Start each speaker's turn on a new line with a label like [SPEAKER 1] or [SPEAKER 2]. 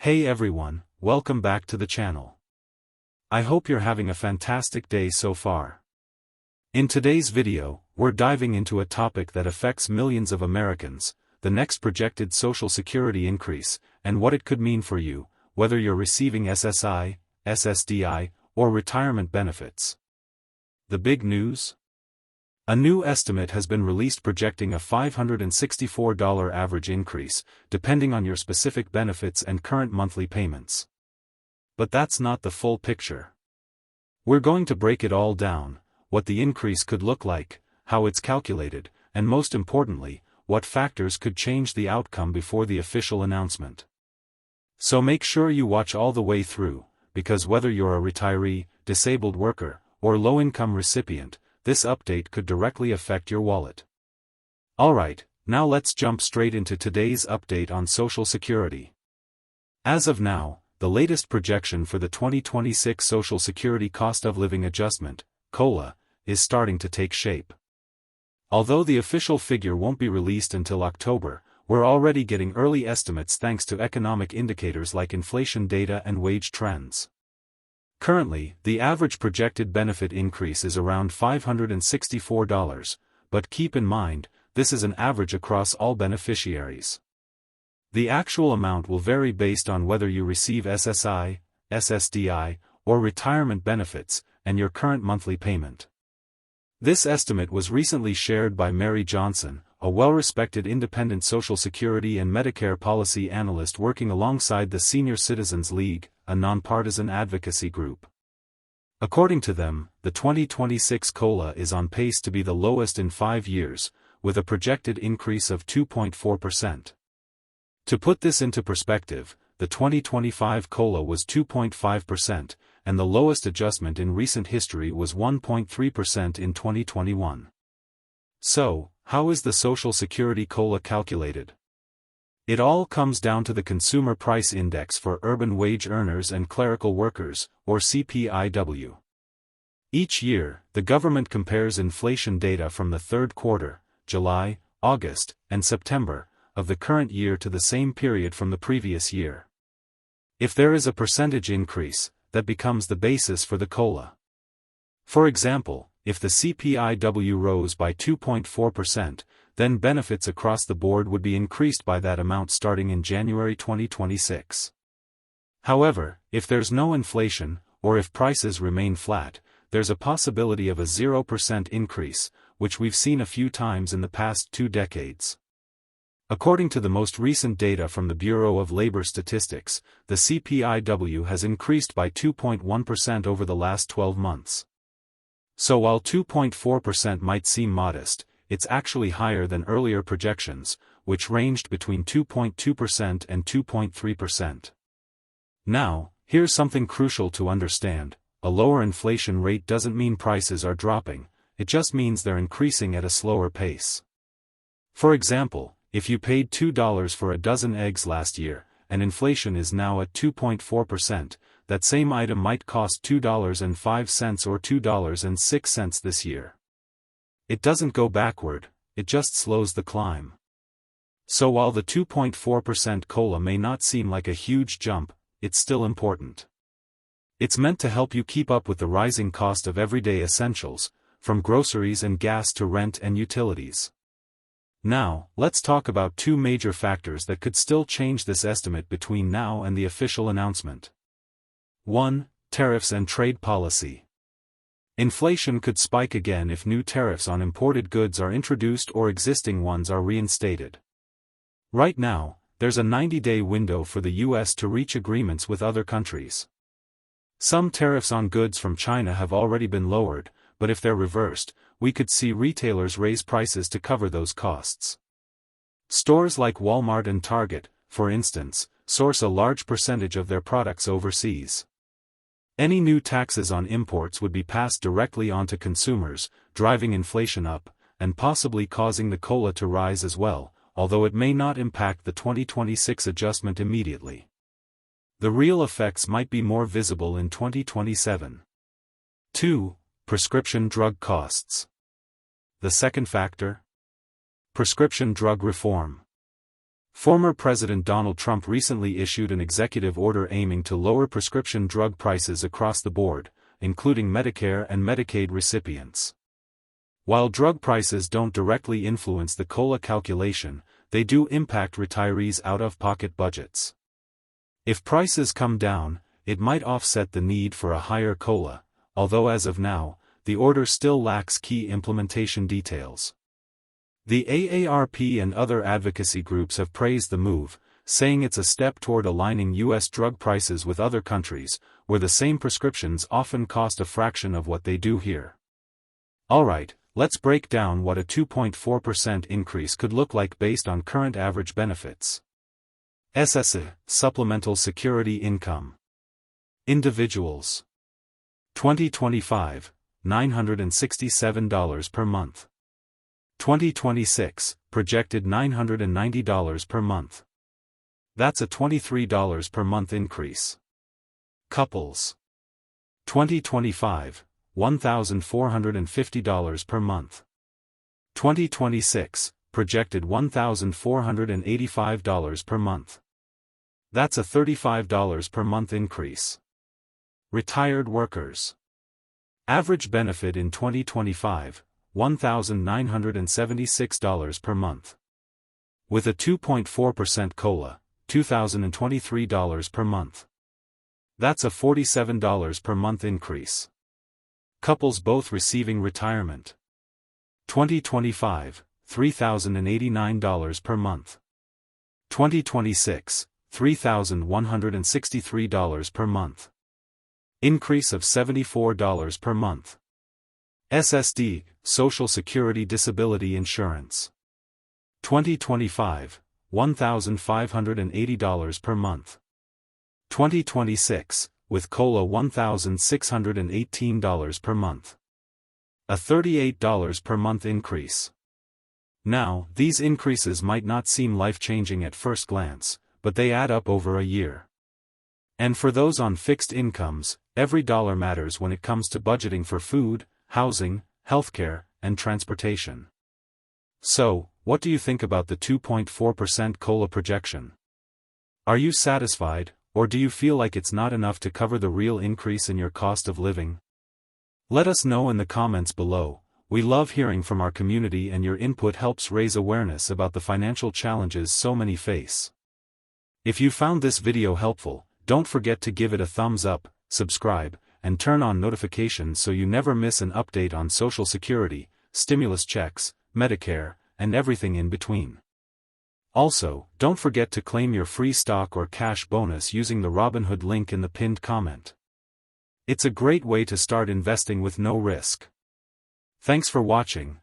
[SPEAKER 1] Hey everyone, welcome back to the channel. I hope you're having a fantastic day so far. In today's video, we're diving into a topic that affects millions of Americans, the next projected Social Security increase, and what it could mean for you, whether you're receiving SSI, SSDI, or retirement benefits. The big news? A new estimate has been released projecting a $564 average increase, depending on your specific benefits and current monthly payments. But that's not the full picture. We're going to break it all down, what the increase could look like, how it's calculated, and most importantly, what factors could change the outcome before the official announcement. So make sure you watch all the way through, because whether you're a retiree, disabled worker, or low-income recipient, this update could directly affect your wallet. Alright, now let's jump straight into today's update on Social Security. As of now, the latest projection for the 2026 Social Security Cost of Living Adjustment, COLA, is starting to take shape. Although the official figure won't be released until October, we're already getting early estimates thanks to economic indicators like inflation data and wage trends. Currently, the average projected benefit increase is around $564, but keep in mind, this is an average across all beneficiaries. The actual amount will vary based on whether you receive SSI, SSDI, or retirement benefits, and your current monthly payment. This estimate was recently shared by Mary Johnson, a well-respected independent Social Security and Medicare policy analyst working alongside the Senior Citizens League, a nonpartisan advocacy group. According to them, the 2026 COLA is on pace to be the lowest in 5 years, with a projected increase of 2.4%. To put this into perspective, the 2025 COLA was 2.5%, and the lowest adjustment in recent history was 1.3% in 2021. So, how is the Social Security COLA calculated? It all comes down to the Consumer Price Index for urban wage earners and clerical workers, or CPIW. Each year, the government compares inflation data from the third quarter, July, August, and September, of the current year to the same period from the previous year. If there is a percentage increase, that becomes the basis for the COLA. For example, if the CPIW rose by 2.4%, then benefits across the board would be increased by that amount starting in January 2026. However, if there's no inflation, or if prices remain flat, there's a possibility of a 0% increase, which we've seen a few times in the past 2 decades. According to the most recent data from the Bureau of Labor Statistics, the CPIW has increased by 2.1% over the last 12 months. So while 2.4% might seem modest, it's actually higher than earlier projections, which ranged between 2.2% and 2.3%. Now, here's something crucial to understand: a lower inflation rate doesn't mean prices are dropping, it just means they're increasing at a slower pace. For example, if you paid $2 for a dozen eggs last year, and inflation is now at 2.4%, that same item might cost $2.05 or $2.06 this year. It doesn't go backward, it just slows the climb. So while the 2.4% COLA may not seem like a huge jump, it's still important. It's meant to help you keep up with the rising cost of everyday essentials, from groceries and gas to rent and utilities. Now, let's talk about 2 major factors that could still change this estimate between now and the official announcement. 1. Tariffs and trade policy. Inflation could spike again if new tariffs on imported goods are introduced or existing ones are reinstated. Right now, there's a 90-day window for the US to reach agreements with other countries. Some tariffs on goods from China have already been lowered, but if they're reversed, we could see retailers raise prices to cover those costs. Stores like Walmart and Target, for instance, source a large percentage of their products overseas. Any new taxes on imports would be passed directly onto consumers, driving inflation up, and possibly causing the COLA to rise as well, although it may not impact the 2026 adjustment immediately. The real effects might be more visible in 2027. 2. Prescription drug costs. The second factor? Prescription drug reform. Former President Donald Trump recently issued an executive order aiming to lower prescription drug prices across the board, including Medicare and Medicaid recipients. While drug prices don't directly influence the COLA calculation, they do impact retirees' out-of-pocket budgets. If prices come down, it might offset the need for a higher COLA, although as of now, the order still lacks key implementation details. The AARP and other advocacy groups have praised the move, saying it's a step toward aligning U.S. drug prices with other countries, where the same prescriptions often cost a fraction of what they do here. Alright, let's break down what a 2.4% increase could look like based on current average benefits. SSDI, Supplemental Security Income. Individuals. 2025, $967 per month. 2026, projected $990 per month. That's a $23 per month increase. Couples. 2025, $1,450 per month. 2026, projected $1,485 per month. That's a $35 per month increase. Retired workers. Average benefit in 2025, $1,976 per month. With a 2.4% COLA, $2,023 per month. That's a $47 per month increase. Couples both receiving retirement. 2025, $3,089 per month. 2026, $3,163 per month. Increase of $74 per month. SSDI, Social Security Disability Insurance. 2025, $1,580 per month. 2026, with COLA $1,618 per month. A $38 per month increase. Now, these increases might not seem life-changing at first glance, but they add up over a year. And for those on fixed incomes, every dollar matters when it comes to budgeting for food, housing, healthcare, and transportation. So, what do you think about the 2.4% COLA projection? Are you satisfied, or do you feel like it's not enough to cover the real increase in your cost of living? Let us know in the comments below. We love hearing from our community, and your input helps raise awareness about the financial challenges so many face. If you found this video helpful, don't forget to give it a thumbs up, subscribe, and turn on notifications so you never miss an update on Social Security, stimulus checks, Medicare, and everything in between. Also, don't forget to claim your free stock or cash bonus using the Robinhood link in the pinned comment. It's a great way to start investing with no risk. Thanks for watching,